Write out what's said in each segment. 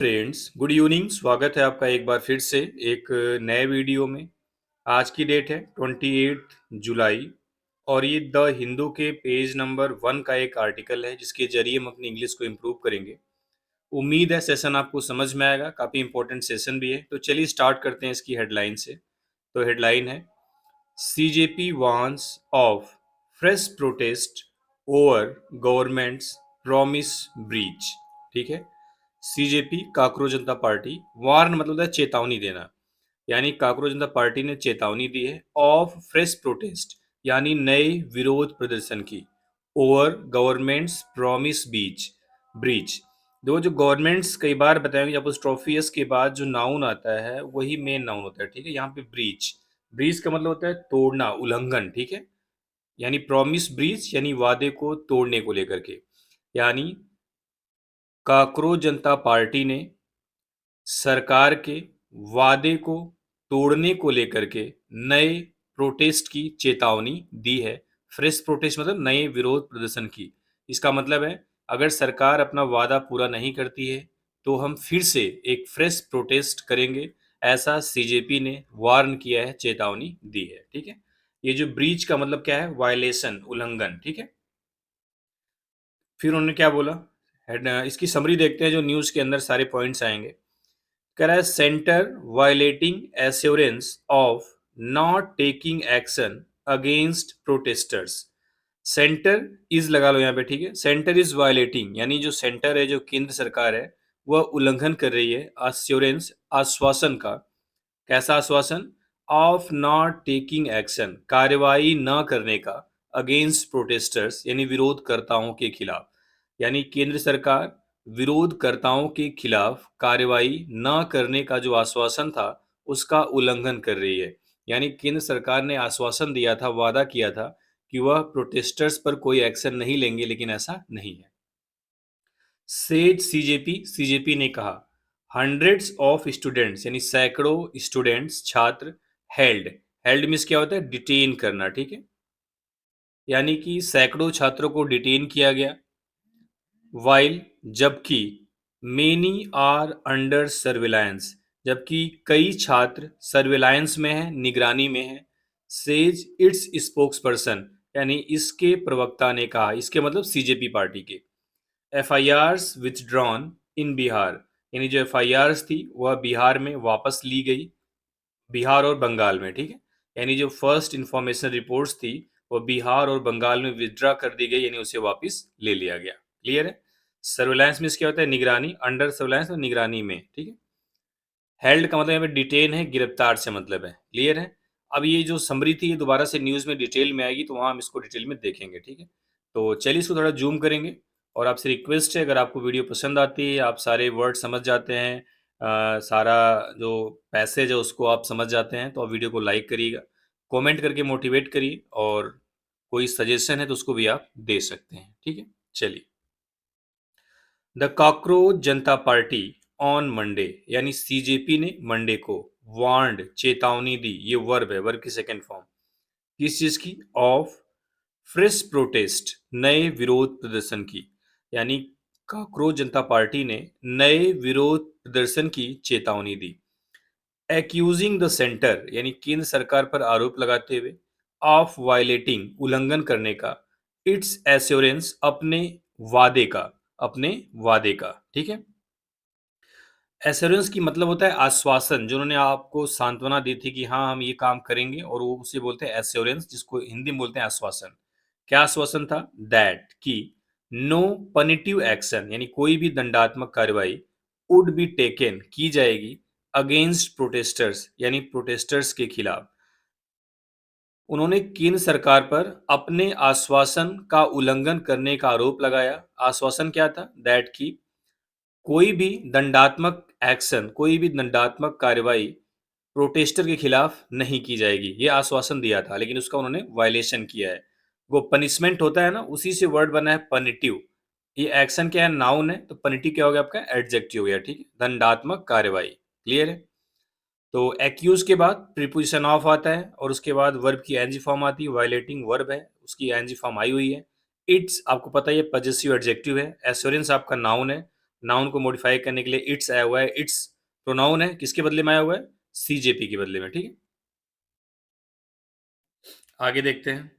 Friends, good evening. स्वागत है आपका एक बार फिर से एक नए वीडियो में। आज की डेट है 28 जुलाई और ये द हिंदू के पेज नंबर 1 का एक आर्टिकल है जिसके जरिए हम अपनी इंग्लिश को इम्प्रूव करेंगे। उम्मीद है सेशन आपको समझ में आएगा, काफ़ी इंपॉर्टेंट सेशन भी है। तो चलिए स्टार्ट करते हैं इसकी हेडलाइन से। तो हेडलाइन है CJP warns of fresh protest over governments promise breach. ठीक है, सीजेपी काकरोच जनता पार्टी, वार्न मतलब होता है चेतावनी देना, यानी काकरोच जनता पार्टी ने चेतावनी दी है ऑफ फ्रेश प्रोटेस्ट यानी नए विरोध प्रदर्शन की, ओवर गवर्नमेंट्स प्रॉमिस ब्रीच। दो जो गवर्नमेंट्स कई बार बताएंगे, जब उस ट्रॉफियस के बाद जो नाउन आता है वही मेन नाउन होता है। ठीक है, यहाँ पे ब्रीच, ब्रीच का मतलब होता है तोड़ना, उल्लंघन। ठीक है, यानी प्रॉमिस ब्रीच यानी वादे को तोड़ने को लेकर के, यानी काकरोच जनता पार्टी ने सरकार के वादे को तोड़ने को लेकर के नए प्रोटेस्ट की चेतावनी दी है। फ्रेश प्रोटेस्ट मतलब नए विरोध प्रदर्शन की। इसका मतलब है अगर सरकार अपना वादा पूरा नहीं करती है तो हम फिर से एक फ्रेश प्रोटेस्ट करेंगे, ऐसा सीजेपी ने वार्न किया है, चेतावनी दी है। ठीक है, ये जो ब्रीच का मतलब क्या है, वायलेशन, उल्लंघन। ठीक है, फिर उन्होंने क्या बोला, इसकी समरी देखते हैं जो न्यूज के अंदर सारे पॉइंट्स आएंगे। कह रहा है centre violating assurance of not taking action against protesters. Centre is लगा लो यहाँ पे। ठीक है, सेंटर इज वायलेटिंग यानी जो सेंटर है, जो केंद्र सरकार है, वह उल्लंघन कर रही है एश्योरेंस, आश्वासन का। कैसा आश्वासन, ऑफ नॉट टेकिंग एक्शन, कार्रवाई न करने का, अगेंस्ट प्रोटेस्टर्स यानी विरोधकर्ताओं के खिलाफ। यानी केंद्र सरकार विरोधकर्ताओं के खिलाफ कार्रवाई न करने का जो आश्वासन था उसका उल्लंघन कर रही है। यानी केंद्र सरकार ने आश्वासन दिया था, वादा किया था कि वह प्रोटेस्टर्स पर कोई एक्शन नहीं लेंगे, लेकिन ऐसा नहीं है। सेज सीजेपी, सीजेपी ने कहा हंड्रेड्स ऑफ स्टूडेंट्स यानी सैकड़ों स्टूडेंट्स, छात्र, हेल्ड, हेल्ड मीन्स क्या होता है, डिटेन करना। ठीक है, यानी कि सैकड़ों छात्रों को डिटेन किया गया। वाइल जबकि, मेनी आर अंडर सर्विलांस जबकि कई छात्र सर्विलांस में हैं, निगरानी में हैं। सेज इट्स स्पोक्स पर्सन यानी इसके प्रवक्ता ने कहा, इसके मतलब सीजेपी पार्टी के। एफआईआर्स विथड्रॉन इन बिहार यानी जो एफआईआर्स थी वह बिहार में वापस ली गई, बिहार और बंगाल में। ठीक है, यानी जो फर्स्ट इंफॉर्मेशन रिपोर्ट्स थी वो बिहार और बंगाल में विथड्रॉ कर दी गई, यानी उसे वापस ले लिया गया। क्लियर है, सर्विलांस में क्या होता है, निगरानी, अंडर सर्विलांस और निगरानी में। ठीक है, हेल्ड का मतलब यहाँ पे डिटेन है, गिरफ्तार से मतलब है। क्लियर है, अब ये जो समरी थी ये दोबारा से न्यूज़ में डिटेल में आएगी, तो वहाँ हम इसको डिटेल में देखेंगे। ठीक है, तो चलिए इसको थोड़ा जूम करेंगे। और आपसे रिक्वेस्ट है, अगर आपको वीडियो पसंद आती है, आप सारे वर्ड समझ जाते हैं, सारा जो पैसेज है उसको आप समझ जाते हैं, तो आप वीडियो को लाइक करिएगा, कमेंट करके मोटिवेट करिए, और कोई सजेशन है तो उसको भी आप दे सकते हैं। ठीक है, चलिए। The cockroach Janata party on Monday यानी सीजेपी ने मंडे को वार्नड, चेतावनी दी, ये वर्ब है, वर्ब की सेकेंड फॉर्म। किस चीज की, ऑफ फ्रेश प्रोटेस्ट, नए विरोध प्रदर्शन की। यानी कॉकरोच जनता पार्टी ने नए विरोध प्रदर्शन की चेतावनी दी। एक्यूजिंग द सेंटर यानी केंद्र सरकार पर आरोप लगाते हुए, ऑफ वायलेटिंग, उल्लंघन करने का, इट्स एश्योरेंस, अपने वादे का, अपने वादे का। ठीक है, एश्योरेंस की मतलब होता है आश्वासन, जो उन्होंने आपको सांत्वना दी थी कि हाँ हम ये काम करेंगे, और वो उसे बोलते हैं एश्योरेंस, जिसको हिंदी में बोलते हैं आश्वासन। क्या आश्वासन था, दैट कि नो पनिटिव एक्शन यानी कोई भी दंडात्मक कार्रवाई वुड बी टेकन, की जाएगी, अगेंस्ट प्रोटेस्टर्स यानी प्रोटेस्टर्स के खिलाफ। उन्होंने केंद्र सरकार पर अपने आश्वासन का उल्लंघन करने का आरोप लगाया। आश्वासन क्या था, दैट की कोई भी दंडात्मक एक्शन, कोई भी दंडात्मक कार्रवाई प्रोटेस्टर के खिलाफ नहीं की जाएगी, ये आश्वासन दिया था, लेकिन उसका उन्होंने वायलेशन किया है। वो पनिशमेंट होता है ना, उसी से वर्ड बना है पनिटिव। ये एक्शन क्या है, नाउन है, तो पनिटिव क्या हो गया आपका, एडजेक्टिव हो गया। ठीक है, दंडात्मक कार्रवाई। क्लियर है, तो एक्यूज के बाद प्रीपोजिशन ऑफ आता है, और उसके बाद वर्ब की एनजी फॉर्म आती है, वायलेटिंग वर्ब है, उसकी एनजी फॉर्म आई हुई है। इट्स आपको पता है पजेसिव एडजेक्टिव है। एश्योरेंस आपका नाउन है, नाउन को मॉडिफाई करने के लिए इट्स आया हुआ है, इट्स प्रोनाउन है, किसके बदले में आया हुआ है, सीजेपी के बदले में, ठीक है। आगे देखते हैं।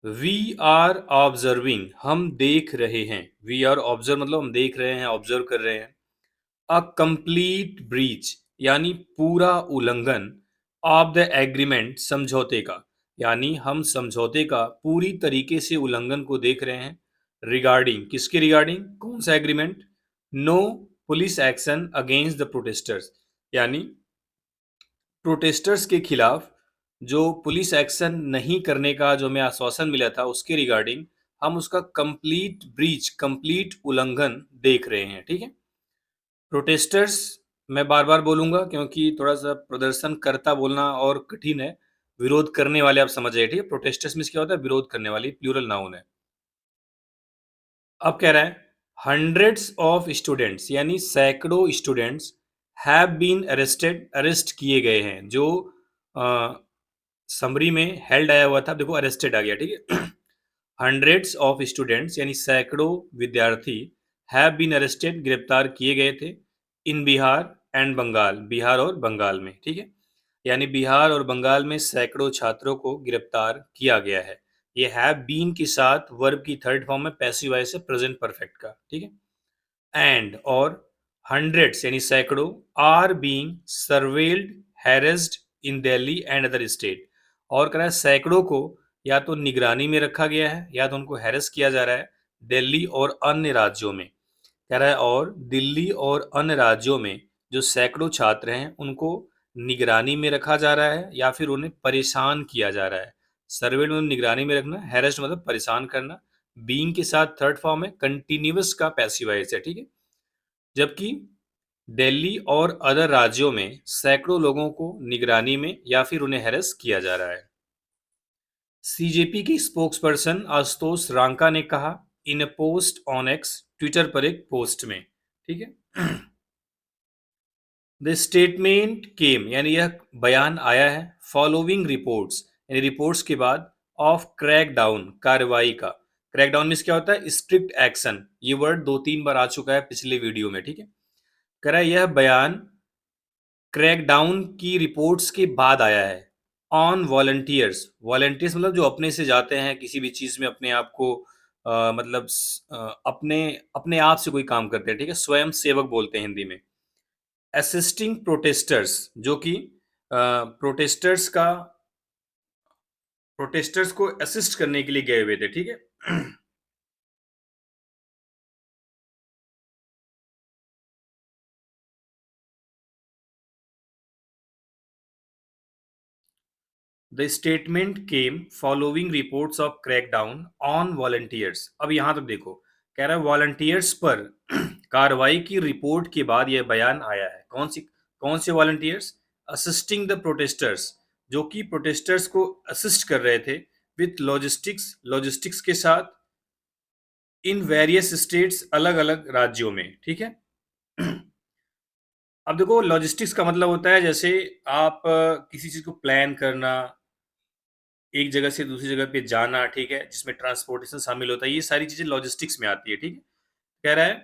वी आर ऑब्जर्विंग, हम देख रहे हैं, वी आर ऑब्जर्व मतलब हम देख रहे हैं, ऑब्जर्व कर रहे हैं। अ कंप्लीट ब्रीच यानी पूरा उल्लंघन ऑफ द एग्रीमेंट, समझौते का, यानी हम समझौते का पूरी तरीके से उल्लंघन को देख रहे हैं। रिगार्डिंग, किसके रिगार्डिंग, कौन सा agreement, no police action against the protesters, यानी प्रोटेस्टर्स के खिलाफ जो पुलिस एक्शन नहीं करने का जो हमें आश्वासन मिला था उसके रिगार्डिंग हम उसका कंप्लीट ब्रीच, कंप्लीट उल्लंघन देख रहे हैं, ठीक है। प्रोटेस्टर्स मैं बार बार बोलूंगा क्योंकि थोड़ा सा प्रदर्शन करता बोलना और कठिन है। विरोध करने वाले आप समझ जाइए, ठीक है। प्रोटेस्टर्स मीन्स क्या होता है, विरोध करने वाली, प्लूरल नाउन है। अब कह रहा है हंड्रेड्स ऑफ स्टूडेंट्स यानी सैकड़ों students have been arrested, arrest किए गए हैं, जो समरी में हेल्ड आया हुआ था, देखो अरेस्टेड आ गया, ठीक है। हंड्रेड्स ऑफ स्टूडेंट्स यानी सैकड़ों विद्यार्थी हैव बीन अरेस्टेड, गिरफ्तार किए गए थे, इन बिहार एंड बंगाल, बिहार और बंगाल में, ठीक है। यानी बिहार और बंगाल में सैकड़ों छात्रों को गिरफ्तार किया गया है। ये हैव बीन के साथ वर्ब की थर्ड फॉर्म में पैसिव वॉइस है प्रेजेंट परफेक्ट का, ठीक है। एंड और हंड्रेड्स यानी सैकड़ों are being surveilled, harassed in Delhi and other state, और कह रहा है सैकड़ों को या तो निगरानी में रखा गया है या तो उनको हैरेस किया जा रहा है दिल्ली और अन्य राज्यों में। कह रहा है और दिल्ली और अन्य राज्यों में जो सैकड़ों छात्र हैं उनको निगरानी में रखा जा रहा है या फिर उन्हें परेशान किया जा रहा है। सर्वेल्ड मतलब निगरानी में रखना, हैरेस्ट मतलब परेशान करना, बीइंग के साथ थर्ड फॉर्म है कंटिन्यूअस का पैसिव वॉइस है, ठीक है। जबकि दिल्ली और अदर राज्यों में सैकड़ों लोगों को निगरानी में या फिर उन्हें हैरेस किया जा रहा है। सीजेपी के स्पोक्सपर्सन आशुतोष रांका ने कहा इन ए पोस्ट ऑन एक्स, ट्विटर पर एक पोस्ट में, ठीक है। द स्टेटमेंट केम यानी यह बयान आया है फॉलोइंग रिपोर्ट्स यानी रिपोर्ट्स के बाद ऑफ क्रैकडाउन, कार्रवाई का। क्रैकडाउन मीन्स क्या होता है, स्ट्रिक्ट एक्शन, ये वर्ड 2-3 बार आ चुका है पिछले वीडियो में, ठीक है। कह रहा है यह बयान क्रैकडाउन की रिपोर्ट्स के बाद आया है ऑन वॉलंटियर्स, वॉलंटियर्स मतलब जो अपने से जाते हैं किसी भी चीज में अपने आप को मतलब अपने अपने आप से कोई काम करते हैं, ठीक है, स्वयं सेवक बोलते हैं हिंदी में। असिस्टिंग प्रोटेस्टर्स जो कि प्रोटेस्टर्स का प्रोटेस्टर्स को असिस्ट करने के लिए गए हुए थे, ठीक है। The statement came following reports of crackdown on volunteers. अब यहां तक देखो, कह रहा है वॉलंटियर्स पर कार्रवाई की रिपोर्ट के बाद यह बयान आया है। कौन से वॉलंटियर्स, असिस्टिंग द प्रोटेस्टर्स, जो कि प्रोटेस्टर्स को असिस्ट कर रहे थे विथ लॉजिस्टिक्स, लॉजिस्टिक्स के साथ, इन वेरियस स्टेट्स, अलग अलग राज्यों में, ठीक है। अब देखो लॉजिस्टिक्स का मतलब होता है जैसे आप किसी चीज को प्लान करना, एक जगह से दूसरी जगह पे जाना, ठीक है, जिसमें ट्रांसपोर्टेशन शामिल होता है, ये सारी चीजें लॉजिस्टिक्स में आती है, ठीक है। कह रहा है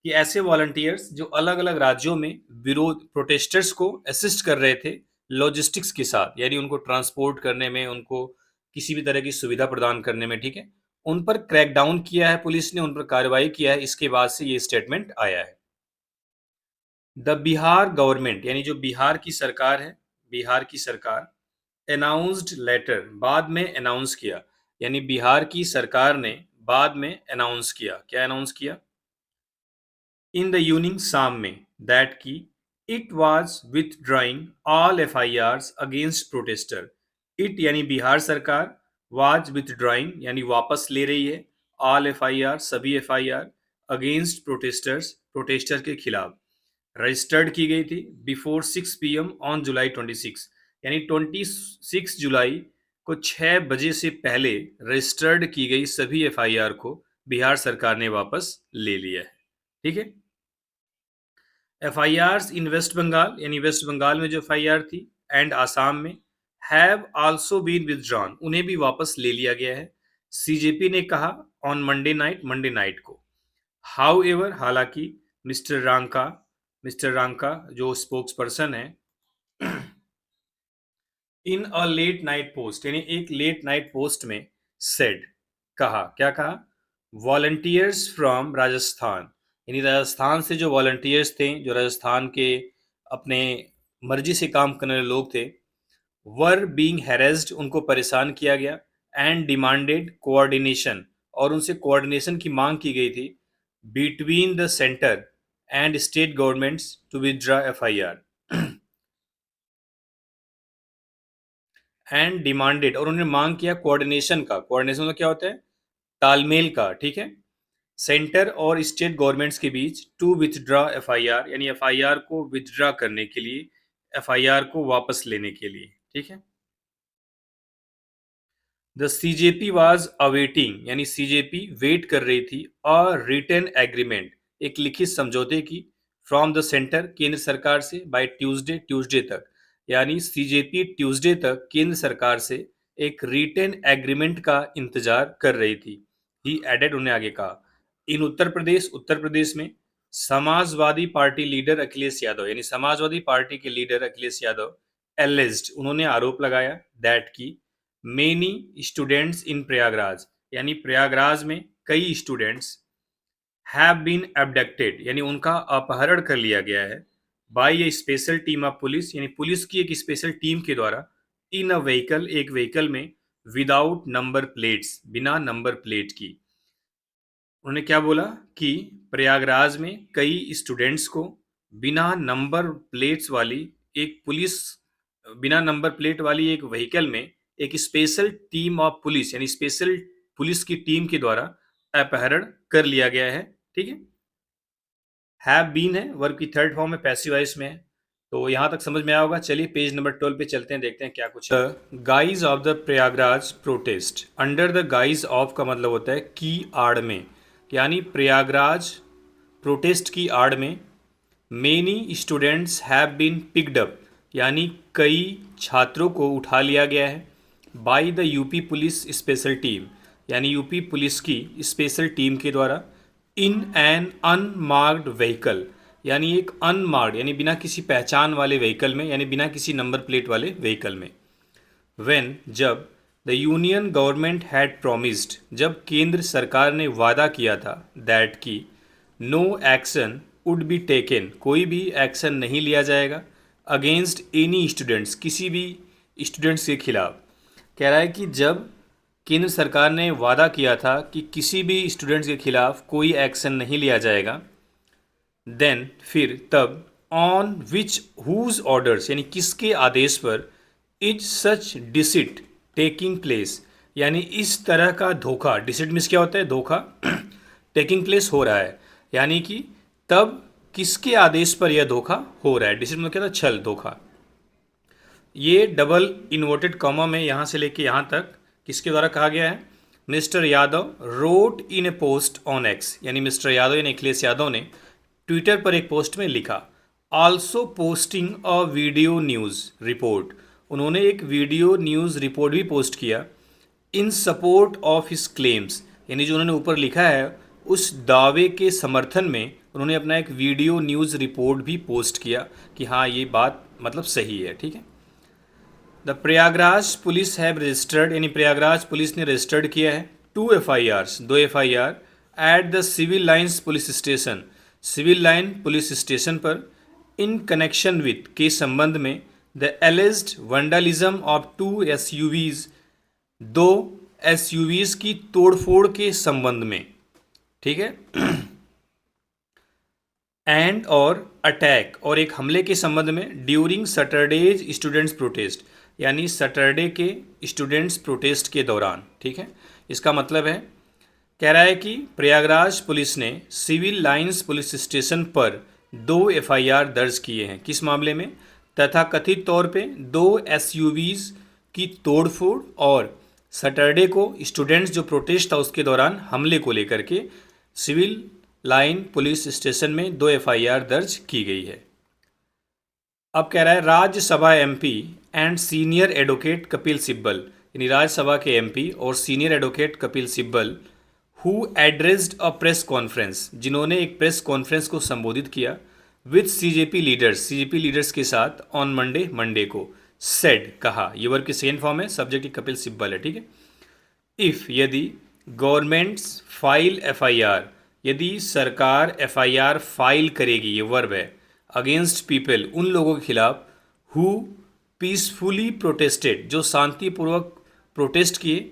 कि ऐसे वॉलंटियर्स जो अलग अलग राज्यों में विरोध प्रोटेस्टर्स को असिस्ट कर रहे थे लॉजिस्टिक्स के साथ, यानी उनको ट्रांसपोर्ट करने में, उनको किसी भी तरह की सुविधा प्रदान करने में, ठीक है, उन पर क्रैकडाउन किया है पुलिस ने, उन पर कार्रवाई किया है, इसके बाद से ये स्टेटमेंट आया है। द बिहार गवर्नमेंट यानी जो बिहार की सरकार है, बिहार की सरकार अनाउंस्ड लेटर, बाद में अनाउंस किया, यानी बिहार की सरकार ने बाद में अनाउंस किया, क्या अनाउंस किया, इन द यूनिंग शाम में, दैट की it was withdrawing all FIRs against protester. It यानी बिहार सरकार, वाज विथड्रॉइंग यानी वापस ले रही है, ऑल एफआईआर सभी एफआईआर, अगेंस्ट प्रोटेस्टर्स प्रोटेस्टर के खिलाफ, रजिस्टर्ड की गई थी बिफोर 6 PM ऑन जुलाई 26, यानी 26 जुलाई को 6 बजे से पहले रजिस्टर्ड की गई सभी एफआईआर को बिहार सरकार ने वापस ले लिया है, ठीक है। एफआईआर्स इन वेस्ट बंगाल यानी वेस्ट बंगाल में जो एफआईआर थी एंड आसाम में हैव आल्सो बीन विथड्रॉन, उन्हें भी वापस ले लिया गया है, सीजेपी ने कहा on Monday night, Monday night को। हाउएवर, हालांकि मिस्टर रांका जो स्पोक्स पर्सन है, इन अ लेट नाइट पोस्ट यानी एक लेट नाइट पोस्ट में सेड, कहा, क्या कहा, वॉलंटियर्स फ्रॉम राजस्थान, यानी राजस्थान से जो वॉलंटियर्स थे, जो राजस्थान के अपने मर्जी से काम करने वाले लोग थे, वर बीइंग हैरेस्ड, उनको परेशान किया गया, एंड डिमांडेड कोऑर्डिनेशन, और उनसे कोऑर्डिनेशन की मांग की गई थी, between the centre and state governments to withdraw FIR, and demanded, और उन्होंने मांग किया कोऑर्डिनेशन का, कोऑर्डिनेशन का क्या होता है, तालमेल का, ठीक है, सेंटर और स्टेट गवर्नमेंट्स के बीच, टू विथड्रॉ एफआईआर, यानी एफआईआर को विथड्रॉ करने के लिए, एफआईआर को वापस लेने के लिए, ठीक है। द सीजेपी वाज अवेटिंग, यानी सीजेपी वेट कर रही थी, अ रिटन एग्रीमेंट, एक लिखित समझौते की, फ्रॉम द सेंटर, केंद्र सरकार से, बाय ट्यूसडे, ट्यूसडे तक, यानी सीजेपी ट्यूसडे तक केंद्र सरकार से एक रिटन एग्रीमेंट का इंतजार कर रही थी। ही एडेड, उन्हें आगे कहा, इन उत्तर प्रदेश, उत्तर प्रदेश में, समाजवादी पार्टी लीडर अखिलेश यादव, यानी समाजवादी पार्टी के लीडर अखिलेश यादव, एलिज्ड, उन्होंने आरोप लगाया, दैट की मेनी स्टूडेंट्स इन प्रयागराज, यानी प्रयागराज में कई स्टूडेंट्स हैव बीन एबडक्टेड, यानी उनका अपहरण कर लिया गया है, by a special team of police, यानी पुलिस की एक स्पेशल टीम के द्वारा, इन अ व्हीकल, एक व्हीकल में, विदाउट नंबर प्लेट्स, बिना नंबर प्लेट की। उन्होंने क्या बोला कि प्रयागराज में कई स्टूडेंट्स को बिना नंबर प्लेट्स वाली एक पुलिस, बिना नंबर प्लेट वाली एक व्हीकल में, एक स्पेशल टीम ऑफ पुलिस, यानी स्पेशल पुलिस की टीम के द्वारा अपहरण कर लिया गया है, ठीक है। हैव बीन है, वर्ब की थर्ड फॉर्म में, पैसिव वॉइस में है। तो यहां तक समझ में आया होगा। चलिए पेज नंबर 12 पे चलते हैं, देखते हैं क्या कुछ है। Guys of the Prayagraj protest, under the guys of का मतलब होता है की आड़ में, यानी प्रयागराज प्रोटेस्ट की आड़ में, many students have been picked up, यानी कई छात्रों को उठा लिया गया है, by the UP police special team, यानी यूपी पुलिस की स्पेशल टीम के द्वारा, इन एन अनमार्क्ड व्हीकल, यानी एक अनमार्क्ड, यानी बिना किसी पहचान वाले व्हीकल में, यानी बिना किसी नंबर प्लेट वाले व्हीकल में। व्हेन, जब, the union government had promised, जब केंद्र सरकार ने वादा किया था, दैट की no action would be taken, कोई भी एक्शन नहीं लिया जाएगा, अगेंस्ट एनी स्टूडेंट्स, किसी भी स्टूडेंट्स के खिलाफ। कह रहा है कि जब केंद्र सरकार ने वादा किया था कि किसी भी स्टूडेंट्स के खिलाफ कोई एक्शन नहीं लिया जाएगा, देन, फिर, तब, ऑन विच हुज ऑर्डर्स, यानी किसके आदेश पर, इज सच डिसिट टेकिंग प्लेस, यानी इस तरह का धोखा, डिसिट मीन्स क्या होता है, धोखा, टेकिंग प्लेस हो रहा है, यानी कि तब किसके आदेश पर यह धोखा हो रहा है। डिसिट मतलब क्या था, छल, धोखा। ये डबल इन्वर्टेड कॉमा में यहाँ से लेके यहाँ तक किसके द्वारा कहा गया है, mister Yadav wrote in A post on x, यानी मिस्टर यादव यानी अखिलेश यादव ने ट्विटर पर एक पोस्ट में लिखा, also posting a video news report, उन्होंने एक वीडियो न्यूज़ रिपोर्ट भी पोस्ट किया, इन सपोर्ट ऑफ हिस क्लेम्स, यानी जो उन्होंने ऊपर लिखा है उस दावे के समर्थन में उन्होंने अपना एक वीडियो न्यूज़ रिपोर्ट भी पोस्ट किया कि हाँ ये बात मतलब सही है, ठीक है। The Prayagraj police have registered, यानी प्रयागराज पुलिस ने रजिस्टर्ड किया है, 2 FIRs, 2 FIR at the Civil Lines police station, Civil Line police station पर, इन कनेक्शन विथ, के संबंध में, the alleged vandalism of 2 SUVs, 2 SUVs की तोड़फोड़ के संबंध में, ठीक है, एंड और अटैक, और एक हमले के संबंध में, ड्यूरिंग सैटरडेज स्टूडेंट्स प्रोटेस्ट, यानी सैटरडे के स्टूडेंट्स प्रोटेस्ट के दौरान, ठीक है। इसका मतलब है, कह रहा है कि प्रयागराज पुलिस ने सिविल लाइंस पुलिस स्टेशन पर 2 FIR दर्ज किए हैं, किस मामले में, तथा कथित तौर पे 2 SUVs की तोड़फोड़ और सैटरडे को स्टूडेंट्स जो प्रोटेस्ट था उसके दौरान हमले को लेकर के सिविल लाइन पुलिस स्टेशन में 2 FIR दर्ज की गई है। अब कह रहा है Rajya Sabha MP and senior advocate Kapil Sibal, यानी राज्यसभा के MP और senior advocate Kapil Sibal, who addressed a press conference, जिन्होंने एक प्रेस कॉन्फ्रेंस को संबोधित किया विथ सीजेपी लीडर्स के साथ ऑन मंडे को, सेड कहा, ये वर्ग की सेकेंड फॉर्म है, सब्जेक्ट कपिल सिब्बल है, ठीक है। इफ यदि गवर्नमेंट्स फाइल एफआईआर, यदि सरकार एफआईआर फाइल करेगी, ये वर्ब है, अगेंस्ट पीपल, उन लोगों के खिलाफ, हु पीसफुली प्रोटेस्टेड, जो शांतिपूर्वक प्रोटेस्ट किए,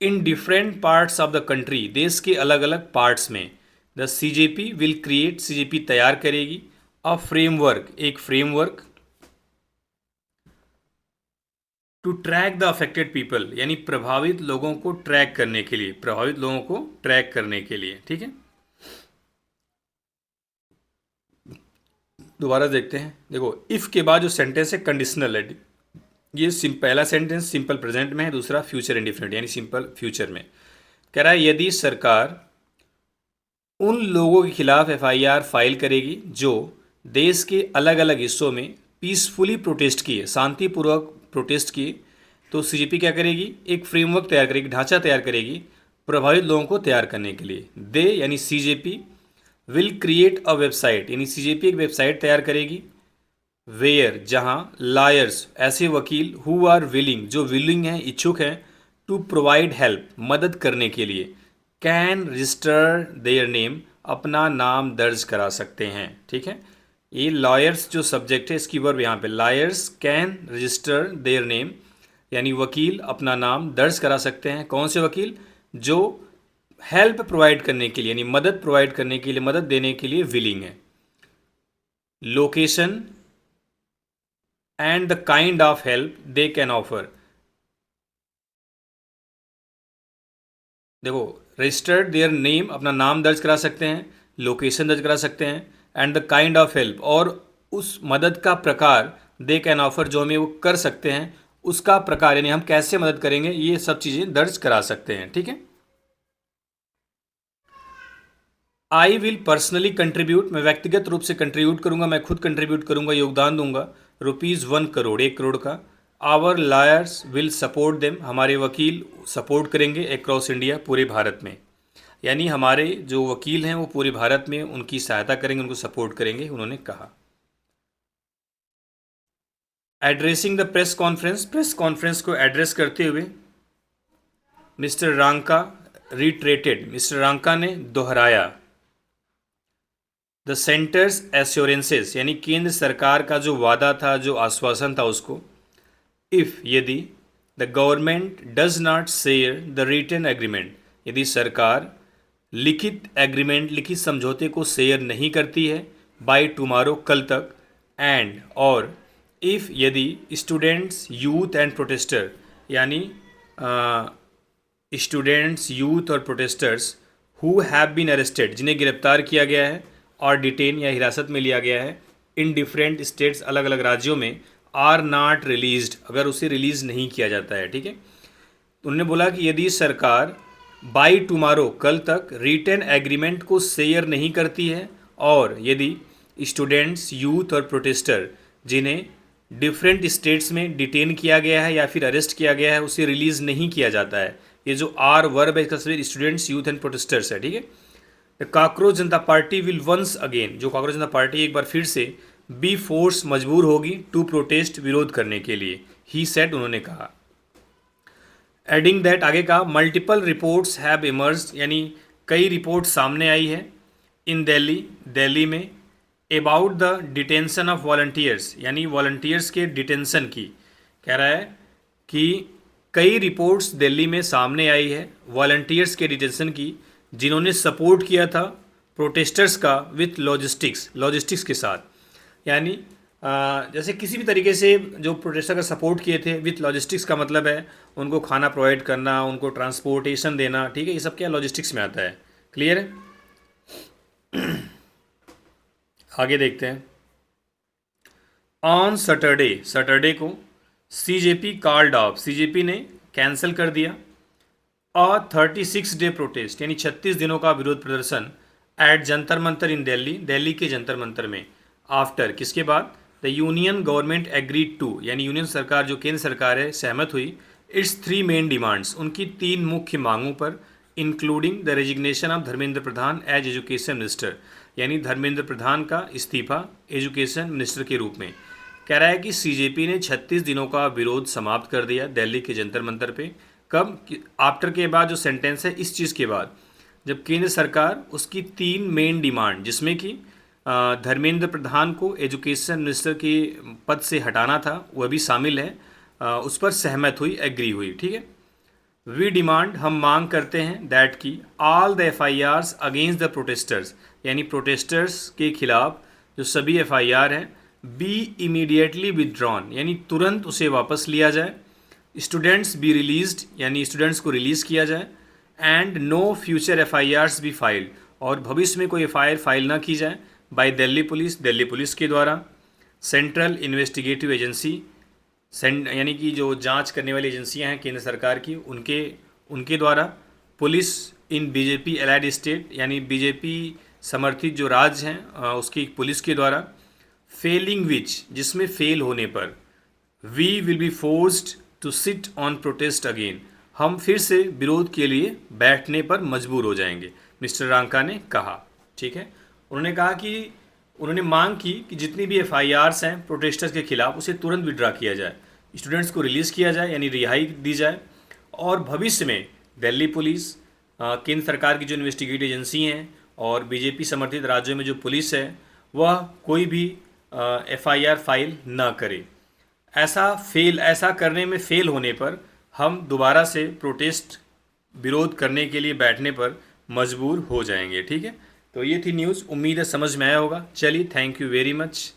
in different parts of the country, देश के अलग अलग पार्ट्स में, the CJP will create, CJP तैयार करेगी, अ फ्रेमवर्क, एक framework, to track the affected people, यानी प्रभावित लोगों को ट्रैक करने के लिए, प्रभावित लोगों को ट्रैक करने के लिए, ठीक है। दोबारा देखते हैं, देखो इफ के बाद जो सेंटेंस है कंडीशनल है, ये पहला सेंटेंस सिंपल प्रेजेंट में है, दूसरा फ्यूचर इंडिफिनिट यानी सिंपल फ्यूचर में। कह रहा है यदि सरकार उन लोगों के खिलाफ एफआईआर फाइल करेगी जो देश के अलग अलग हिस्सों में पीसफुली प्रोटेस्ट किए, शांतिपूर्वक प्रोटेस्ट किए, तो सीजेपी क्या करेगी, एक फ्रेमवर्क तैयार करेगी, ढांचा तैयार करेगी प्रभावित लोगों को तैयार करने के लिए। दे यानी CJP will create a website, यानी सीजेपी एक वेबसाइट तैयार करेगी, वेयर, जहां लायर्स, ऐसे वकील, हु आर विलिंग, जो विलिंग हैं, इच्छुक हैं, टू प्रोवाइड हेल्प, मदद करने के लिए, कैन रजिस्टर देयर नेम, अपना नाम दर्ज करा सकते हैं, ठीक है। ये लॉयर्स जो सब्जेक्ट है, इसकी वर्ब यहाँ पे, lawyers can register their name, यानी वकील अपना नाम दर्ज करा सकते हैं। कौन से वकील, जो हेल्प प्रोवाइड करने के लिए, यानी मदद प्रोवाइड करने के लिए, मदद देने के लिए विलिंग है। Location and the kind of help they can offer, देखो रजिस्टर्ड देयर नेम, अपना नाम दर्ज करा सकते हैं, लोकेशन दर्ज करा सकते हैं, and the kind of help, और उस मदद का प्रकार, दे कैन ऑफर, जो हमें वो कर सकते हैं, उसका प्रकार, यानी हम कैसे मदद करेंगे, ये सब चीज़ें दर्ज करा सकते हैं, ठीक है। आई विल पर्सनली कंट्रीब्यूट, मैं व्यक्तिगत रूप से कंट्रीब्यूट करूंगा, मैं खुद कंट्रीब्यूट करूंगा, योगदान दूंगा, ₹1 करोड़, 1 करोड़ का। Our lawyers will support them, हमारे वकील सपोर्ट करेंगे, अक्रॉस इंडिया, पूरे भारत में, यानी हमारे जो वकील हैं वो पूरे भारत में उनकी सहायता करेंगे, उनको सपोर्ट करेंगे, उन्होंने कहा। एड्रेसिंग द प्रेस कॉन्फ्रेंस को एड्रेस करते हुए mister Ranka retreated, mister Ranka ने दोहराया द सेंटर्स एश्योरेंसेस, यानी केंद्र सरकार का जो वादा था, जो आश्वासन था उसको, इफ यदि the government does not share the written agreement, यदि सरकार लिखित एग्रीमेंट, लिखित समझौते को शेयर नहीं करती है, बाय टुमारो, कल तक, एंड और इफ यदि स्टूडेंट्स यूथ एंड प्रोटेस्टर, यानी स्टूडेंट्स यूथ और protesters who have been arrested, जिन्हें गिरफ्तार किया गया है और डिटेन या हिरासत में लिया गया है इन डिफरेंट स्टेट्स, अलग अलग राज्यों में, आर नॉट रिलीज्ड, अगर उसे रिलीज़ नहीं किया जाता है, ठीक है। तो उन्होंने बोला कि यदि सरकार बाय टुमारो, कल तक, रिटन एग्रीमेंट को शेयर नहीं करती है, और यदि स्टूडेंट्स यूथ और प्रोटेस्टर जिन्हें डिफरेंट स्टेट्स में डिटेन किया गया है या फिर अरेस्ट किया गया है, उसे रिलीज़ नहीं किया जाता है, ये जो आर वर्ब है इसका स्टूडेंट्स यूथ एंड प्रोटेस्टर्स है, ठीक है। Cockroach Janata party will once again, जो काकरोच जनता पार्टी एक बार फिर से बी फोर्स, मजबूर होगी, टू प्रोटेस्ट, विरोध करने के लिए, ही सेड, उन्होंने कहा। एडिंग दैट, आगे कहा, मल्टीपल रिपोर्ट्स हैव इमर्ज्ड, यानी कई रिपोर्ट सामने आई है, इन दिल्ली, दिल्ली में, about the detention of volunteers, यानी वॉलंटियर्स के डिटेंशन की, कह रहा है कि कई रिपोर्ट्स दिल्ली में सामने आई है वॉलंटियर्स के डिटेंशन की, जिन्होंने सपोर्ट किया था प्रोटेस्टर्स का विथ लॉजिस्टिक्स के साथ, यानी जैसे किसी भी तरीके से जो प्रोटेस्टर का सपोर्ट किए थे, विथ लॉजिस्टिक्स का मतलब है उनको खाना प्रोवाइड करना, उनको ट्रांसपोर्टेशन देना, ठीक है, ये सब क्या लॉजिस्टिक्स में आता है, क्लियर है। आगे देखते हैं। ऑन सैटरडे को सीजेपी कॉल्ड ऑफ, सीजेपी ने कैंसिल कर दिया, अ 36 डे प्रोटेस्ट, यानी 36 दिनों का विरोध प्रदर्शन, एट जंतर मंतर इन दिल्ली, दिल्ली के जंतर मंतर में, आफ्टर, किसके बाद, the union government agreed to, यानी यूनियन सरकार, जो केंद्र सरकार है, सहमत हुई, इट्स 3 मेन डिमांड्स, उनकी 3 मुख्य मांगों पर, including the resignation of Dharmendra Pradhan as education minister, यानी धर्मेंद्र प्रधान का इस्तीफा एजुकेशन मिनिस्टर के रूप में। कह रहा है कि सीजेपी ने 36 दिनों का विरोध समाप्त कर दिया दिल्ली के जंतर मंतर पे। कब? आफ्टर के बाद जो सेंटेंस है, इस चीज़ के बाद जब केंद्र सरकार उसकी 3 मेन डिमांड, जिसमें कि धर्मेंद्र प्रधान को एजुकेशन मिनिस्टर के पद से हटाना था, वह भी शामिल है, उस पर सहमत हुई, एग्री हुई। ठीक है। वी डिमांड, हम मांग करते हैं, दैट की all the FIRs against the protesters, यानी प्रोटेस्टर्स के खिलाफ जो सभी FIR हैं, बी इमीडिएटली विदड्रॉन, यानी तुरंत उसे वापस लिया जाए। स्टूडेंट्स बी रिलीज्ड, यानी स्टूडेंट्स को रिलीज़ किया जाए। And no future FIRs be filed, और भविष्य में कोई FIR फाइल ना की जाए बाय दिल्ली पुलिस के द्वारा। सेंट्रल इन्वेस्टिगेटिव एजेंसी, यानी कि जो जांच करने वाली एजेंसियां हैं केंद्र सरकार की, उनके द्वारा। पुलिस इन बीजेपी एलाइड स्टेट, यानी बीजेपी समर्थित जो राज्य हैं उसकी पुलिस के द्वारा। फेलिंग विच, जिसमें फेल होने पर, we will be forced to sit on protest again, हम फिर से विरोध के लिए बैठने पर मजबूर हो जाएंगे, मिस्टर रांका ने कहा। ठीक है। उन्होंने कहा कि उन्होंने मांग की कि जितनी भी FIRs हैं प्रोटेस्टर्स के खिलाफ, उसे तुरंत विड्रा किया जाए, स्टूडेंट्स को रिलीज़ किया जाए, यानी रिहाई दी जाए, और भविष्य में दिल्ली पुलिस, केंद्र सरकार की जो इन्वेस्टिगेटिव एजेंसी हैं और बीजेपी समर्थित राज्यों में जो पुलिस है, वह कोई भी FIR फाइल ना करे। ऐसा करने में फेल होने पर हम दोबारा से प्रोटेस्ट विरोध करने के लिए बैठने पर मजबूर हो जाएंगे। ठीक है। तो ये थी न्यूज़, उम्मीद है समझ में आया होगा। चलिए, थैंक यू वेरी मच।